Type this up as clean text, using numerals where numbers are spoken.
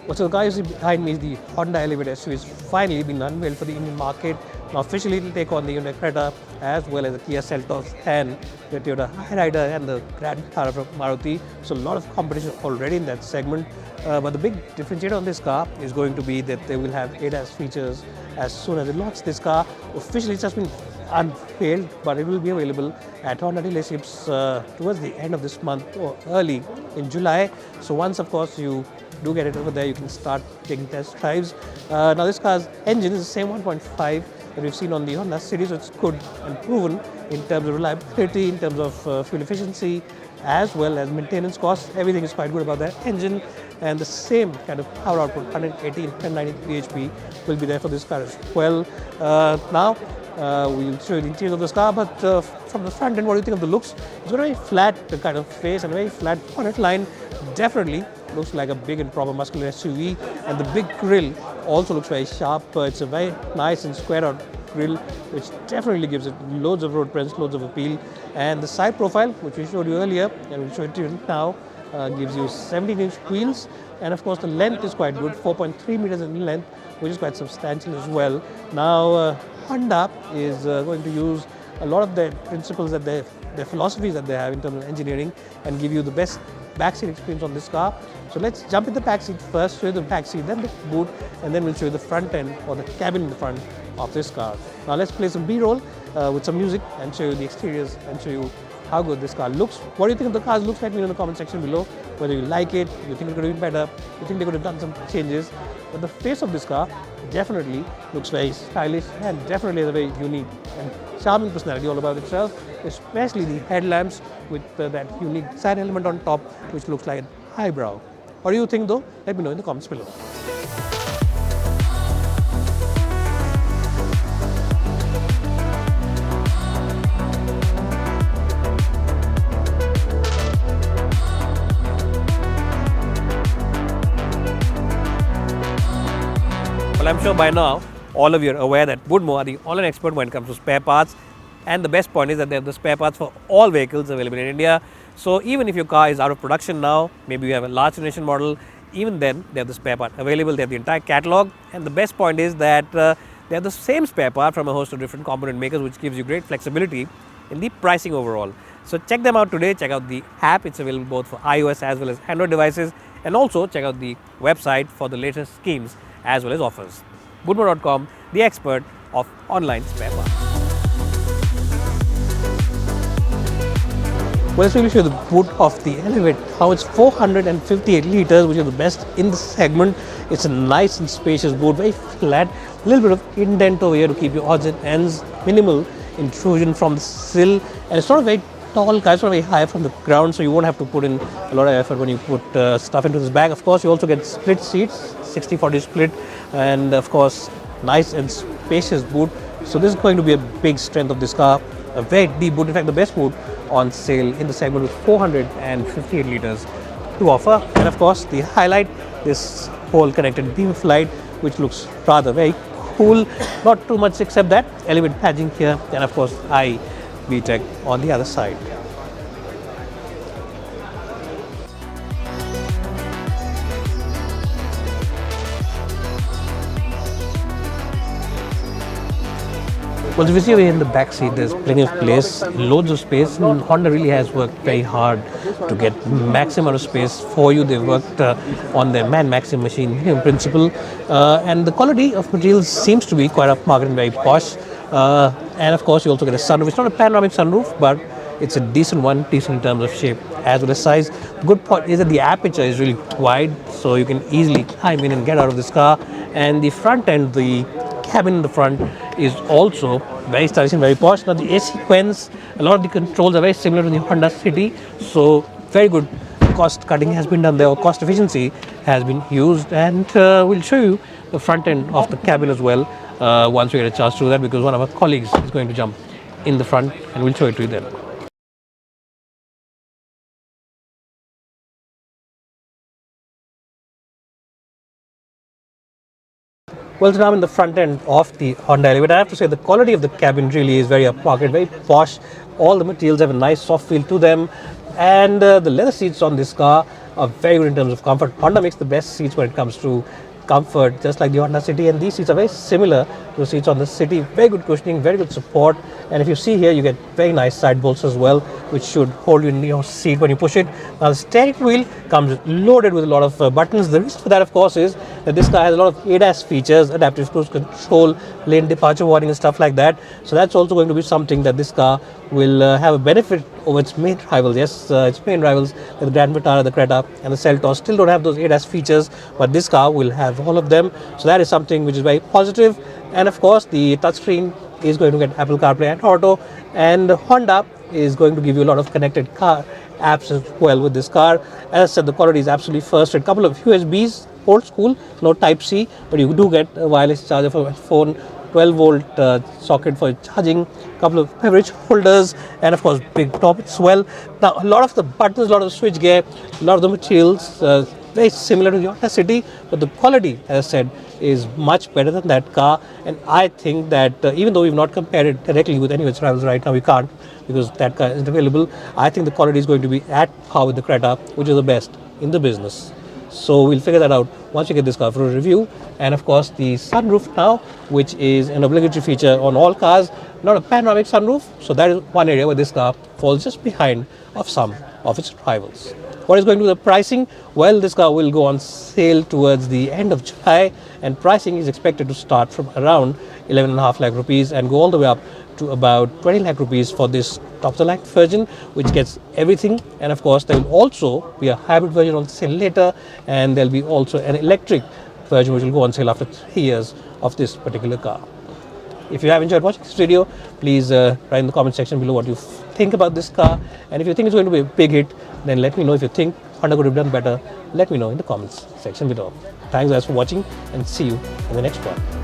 Well, so the car you see behind me is the Honda Elevator SUV. It's finally been unveiled for the Indian market. Now officially it will take on the Hyundai Creta as well as the Kia Seltos and the Toyota Hyryder and the Grand Vitara from Maruti. So a lot of competition already in that segment. But the big differentiator on this car is going to be that they will have ADAS features as soon as they launch this car. Officially it's just been unveiled, but it will be available at Honda dealerships towards the end of this month or early in July. So once of course you do get it over there, you can start taking test drives. Now this car's engine is the same 1.5 that we've seen on the Honda City, so it's good and proven in terms of reliability, in terms of fuel efficiency, as well as maintenance costs. Everything is quite good about that engine, and the same kind of power output, 180 and 190 bhp, will be there for this car as well. Now we'll show you the interior of this car, but from the front end, what do you think of the looks? It's got a very flat kind of face and a very flat bonnet line. Definitely looks like a big and proper muscular SUV, and the big grille also looks very sharp. It's a very nice and square out grille, which definitely gives it loads of road presence, loads of appeal. And the side profile, which we showed you earlier and we'll show it to you now, gives you 17-inch wheels, and of course the length is quite good, 4.3 meters in length, which is quite substantial as well. Now Honda is going to use a lot of their principles, that their philosophies that they have in terms of engineering, and give you the best backseat experience on this car. So let's jump in the backseat first, show you the backseat, then the boot, and then we'll show you the front end or the cabin in the front of this car. Now let's play some B-roll with some music and show you the exteriors and show you how good this car looks. What do you think of the car's looks? Let me know in the comment section below whether you like it, you think it could have been better, you think they could have done some changes. But the face of this car definitely looks very stylish and definitely has a very unique and charming personality all about itself, especially the headlamps with that unique side element on top, which looks like an eyebrow. What do you think though? Let me know in the comments below. Well, I'm sure by now all of you are aware that Woodmore are the online expert when it comes to spare parts, and the best point is that they have the spare parts for all vehicles available in India. So even if your car is out of production now, maybe you have a large generation model, even then they have the spare part available, they have the entire catalog, and the best point is that they have the same spare part from a host of different component makers, which gives you great flexibility in the pricing overall. So check them out today, check out the app, it's available both for iOS as well as Android devices, and also check out the website for the latest schemes as well as offers. Woodmore.com, the expert of online spare parts. Well, let's really show you the boot of the Elevate, how it's 458 liters, which is the best in the segment. It's a nice and spacious boot, very flat, a little bit of indent over here to keep your odds and ends, minimal intrusion from the sill, and it's not a very tall car, it's not very high from the ground, so you won't have to put in a lot of effort when you put stuff into this bag. Of course, you also get split seats, 60-40 split, and of course nice and spacious boot. So this is going to be a big strength of this car, a very deep boot, in fact the best boot on sale in the segment with 458 liters to offer. And of course the highlight, this whole connected beam of light, which looks rather very cool, not too much except that Elevate badging here, and of course I VTEC on the other side. Well, if you see over here in the back seat, there's plenty of place, loads of space, and Honda really has worked very hard to get maximum amount of space for you. They've worked on their man-maximum machine in principle, and the quality of materials seems to be quite upmarket and very posh. And of course, you also get a sunroof. It's not a panoramic sunroof, but it's a decent one, decent in terms of shape as well as size. The good part is that the aperture is really wide, so you can easily climb in and get out of this car. And the front end, the cabin in the front, is also very stylish and very posh. Now the AC sequence, a lot of the controls are very similar to the Honda City, so very good cost cutting has been done there, or cost efficiency has been used. And we'll show you the front end of the cabin as well once we get a chance to do that, because one of our colleagues is going to jump in the front and we'll show it to you then. Well, so now I'm in the front end of the Honda Elevator. I have to say the quality of the cabin really is very upmarket, very posh. All the materials have a nice soft feel to them, and the leather seats on this car are very good in terms of comfort. Honda makes the best seats when it comes to comfort, just like the Honda City, and these seats are very similar to the seats on the City. Very good cushioning, very good support, and if you see here, you get very nice side bolts as well, which should hold you in your seat when you push it. Now the steering wheel comes loaded with a lot of buttons. The reason for that, of course, is that this car has a lot of ADAS features, adaptive cruise control, lane departure warning and stuff like that. So that's also going to be something that this car will have a benefit over its main rivals. Yes, its main rivals, the Grand Vitara, the Creta and the Seltos, still don't have those ADAS features, but this car will have all of them. So that is something which is very positive. And of course, the touchscreen is going to get Apple CarPlay and Auto, and Honda is going to give you a lot of connected car apps as well with this car. As I said, the quality is absolutely first. A couple of USBs, old school, no Type C, but you do get a wireless charger for your phone, 12 volt socket for charging, couple of beverage holders, and of course big top as well. Now a lot of the buttons, a lot of the switch gear, a lot of the materials very similar to the Honda City, but the quality, as I said, is much better than that car. And I think that even though we've not compared it directly with any of its rivals right now, we can't because that car isn't available. I think the quality is going to be at par with the Creta, which is the best in the business. So we'll figure that out once you get this car for a review. And of course the sunroof now, which is an obligatory feature on all cars, not a panoramic sunroof. So that is one area where this car falls just behind of some of its rivals. What is going to be the pricing? Well, this car will go on sale towards the end of July, and pricing is expected to start from around 11.5 lakh rupees and go all the way up to about 20 lakh rupees for this top of the line version, which gets everything. And of course, there will also be a hybrid version on sale later, and there will be also an electric version which will go on sale after 3 years of this particular car. If you have enjoyed watching this video, please write in the comment section below what you think about this car, and if you think it's going to be a big hit, then let me know. If you think Honda could have done better, let me know in the comments section below. Thanks guys for watching, and see you in the next one.